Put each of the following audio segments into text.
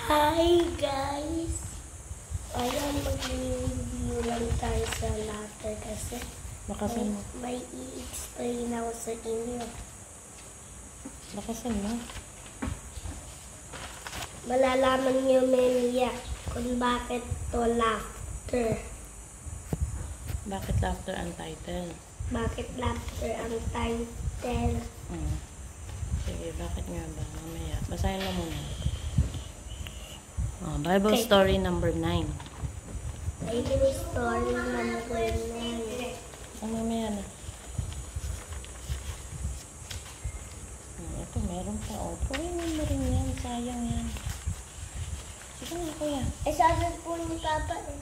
Hi guys! Ayan, mag-review lang tayo sa latter kasi may i-explain ako sa inyo. Lakasan mo. Malalaman niyo mamaya kung bakit to laughter. Bakit laughter ang title? Bakit laughter ang title? Sige, bakit nga ba? Mamaya. Basahin mo muna. Bible story number 9. Bible story number 9. Mamaya na. Ito, meron pa. Pwede mo rin yan. Sayang yan. Sige nga, kuya. Sasad po ni Papa eh.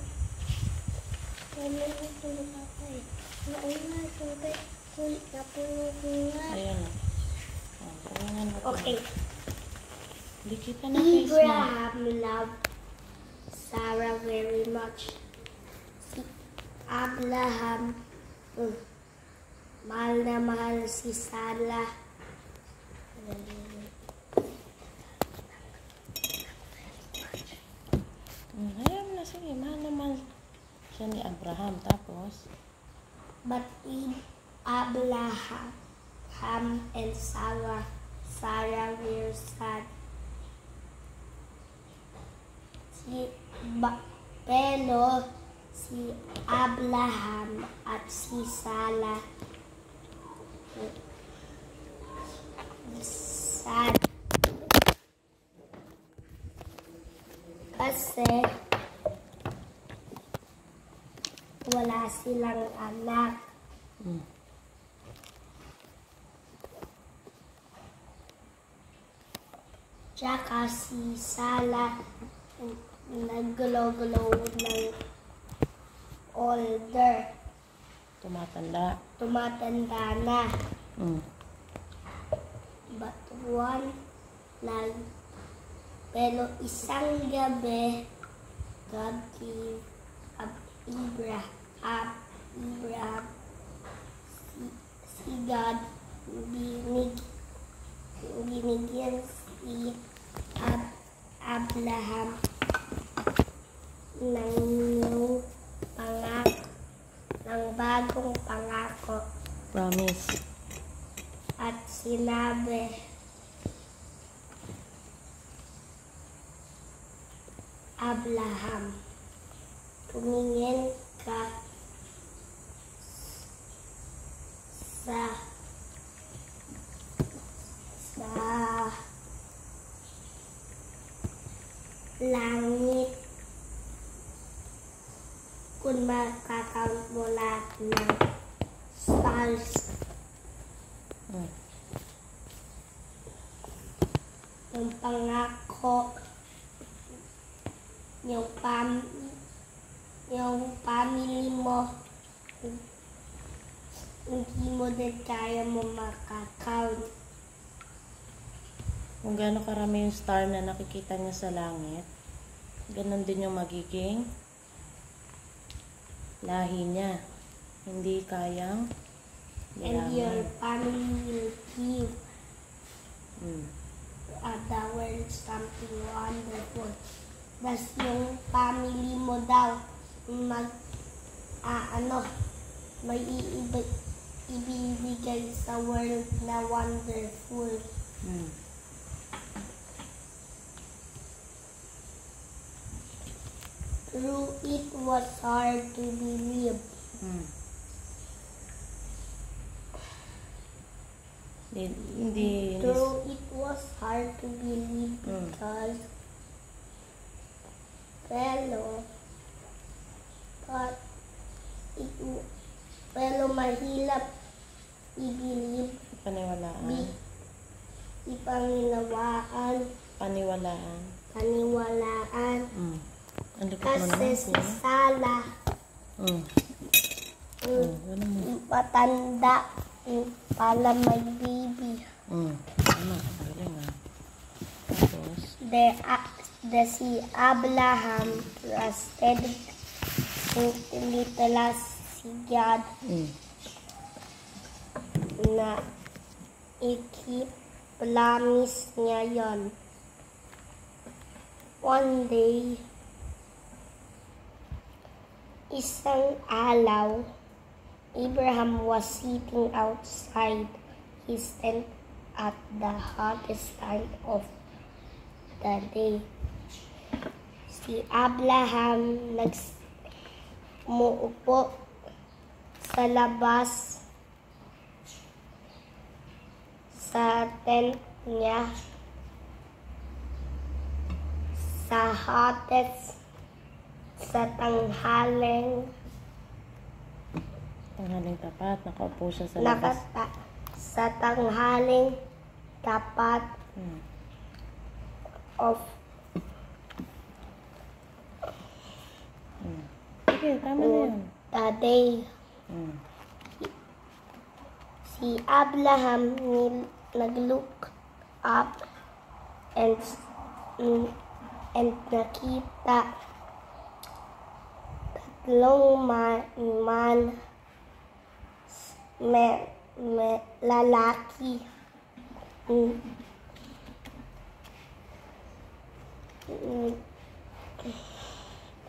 Sasad po ni Papa eh. Nauna, sabi. Napuno ko nga. Ayan o. Okay. Hindi kita na face mo. Abraham loved Sarah very much. Si Abraham, mahal na mahal si Sarah. Ayan na, sige. Mahal naman siya ni Abraham. Tapos, But Abraham and Sarah were sad. Pero si Abraham at si Sarah sad kasi wala silang anak. Tsaka si Sarah nag-glow-glow ng older. Tumatanda na. But pero isang gabi, God gave Abraham, si God binigyan si Abraham ng bagong pangako. promise. At sinabi, Abraham, tumingin ka sa langit kung makakount mo lahat ng stars. Yung pangako, yung family mo, hindi mo din kaya mo makakount. Kung gaano karami yung star na nakikita niya sa langit, ganon din yung magiging lahi niya. Hindi kayang And your bilangin. family will give the world something wonderful. Tapos yung family mo daw, may ibibigay sa world na wonderful. Through it was hard to believe. Hindi. Through it was hard to believe because pero mahirap i-believe. Paniwalaan. Paniwalaan. Ang likod mo naman, Kasi si Sarah matanda para may baby. Tama, galing ah. Tapos, Si Abraham trusted little si God na i-keep promise niya yon. One day, isang araw, Abraham was sitting outside his tent at the hottest time of the day. Si Abraham umuupo sa labas sa tent niya sa hottest sa tanghaling tapat, nakaupo siya sa labas. sa tanghaling tapat of Sige, tama na yun. the day. Si Abraham nag-look up and nakita tatlong lalaki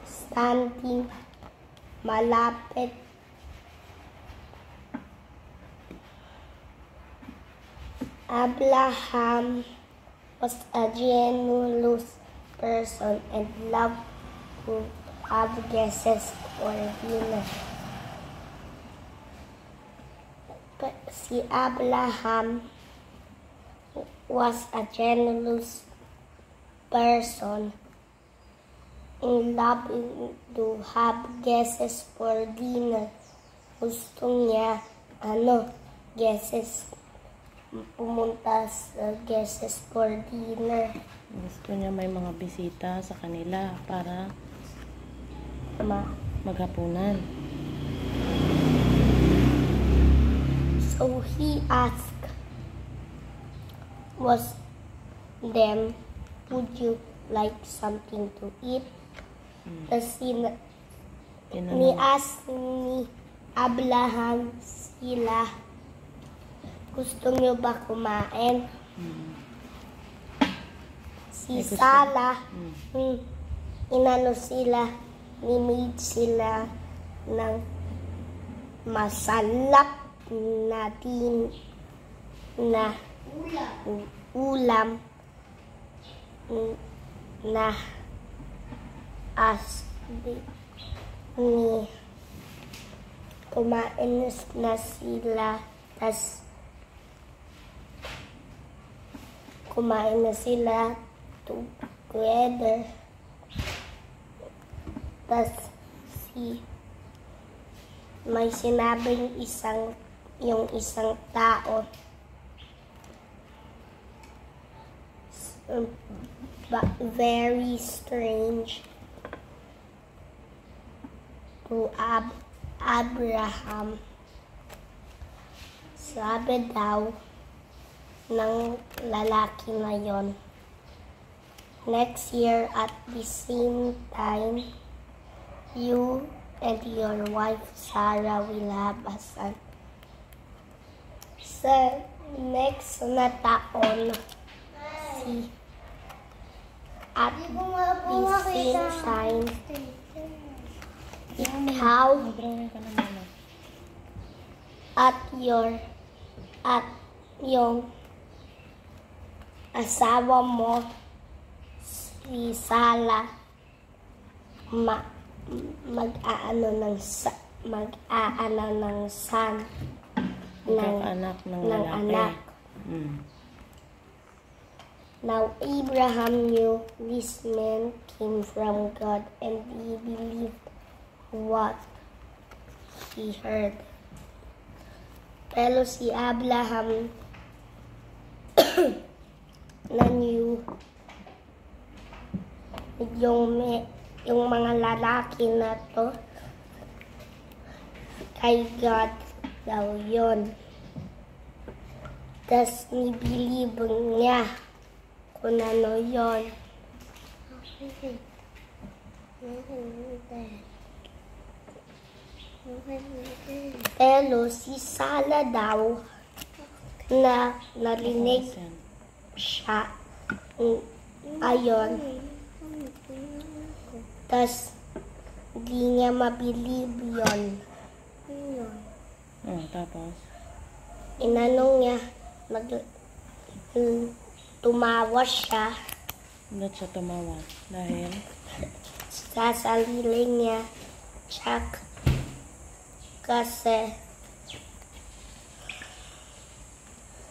standing malapit Abraham was a generous person and loved to have guests for dinner. Si Abraham was a generous person and loved to have guests for dinner. Gusto niya, guests, pumunta sa guests for dinner. Gusto niya may mga bisita sa kanila para maghapunan. So he asked them, would you like something to eat? Kasi ni-ask ni Abraham sila, gusto niyo ba kumain? Si Sarah, ni-made sila ng masarap na ulam na kumain na sila, kumain na sila together. May sinabing yung isang tao, but very strange to Abraham. Sabi daw ng lalaki na yon, next year at the same time, you and your wife Sarah will have a son. Sa next na taon, at the same time, ikaw at yung asawa mo, si Sarah, mag-aano ng son, ng anak. Now Abraham knew this man came from God and he believed what he heard. Pero si Abraham na knew yung mga lalaki na to kay God daw yun. Tas ni-believe niya kung ano yun. Pero si Sarah daw na narinig siya ayon Tas, hindi niya mabilib yun. Yun. Tapos? Inanong niya, tumawa siya Ba't siya tumawa? Dahil? sa sarili niya. Tsak, kasi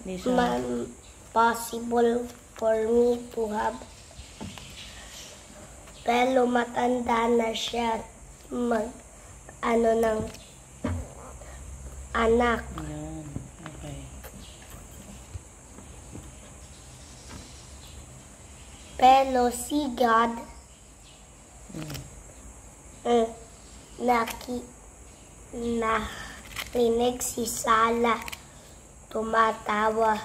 Hindi siya... possible for me to have. Pero matanda na siya ng anak. Ayan. Okay. Pero si God, narinig si Sala, tumatawa,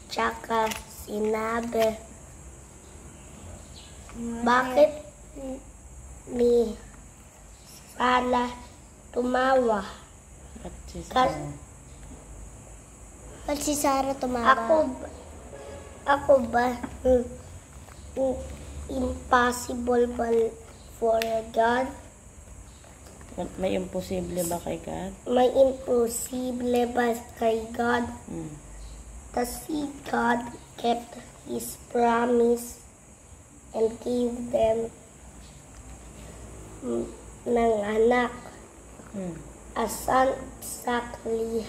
tsaka sinabi, bakit ni Sala tumawa? Ba't si Ba't si Sarah tumawa? Ako ba? Impossible ba for God? May imposible ba kay God? May imposible ba kay God? Tas si God kept His promise and gave them ng anak. A son exactly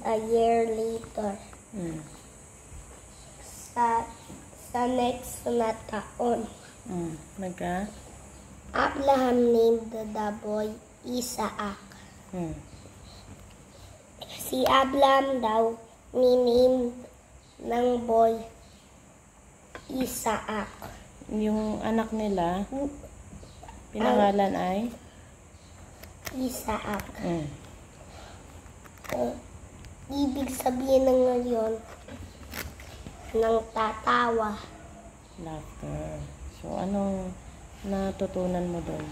a year later. Sa next na taon. Abraham named the boy Isaac. Si Abraham daw ni-name ng boy Isaac. Yung anak nila, pinangalan ay? Isaac. Ibig sabihin ng ngayon, nang tatawa. Laughter. So, anong natutunan mo doon?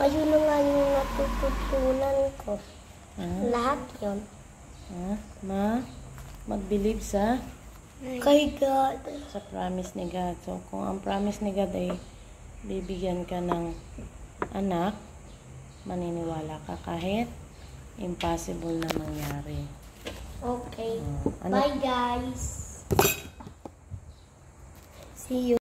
Ayun na nga yung natututunan ko. Lahat yun. Mag-believe sa? Kay God. Sa promise ni God. So, kung ang promise ni God ay bibigyan ka ng anak, maniniwala ka kahit impossible na mangyari. Okay. Bye guys. See you.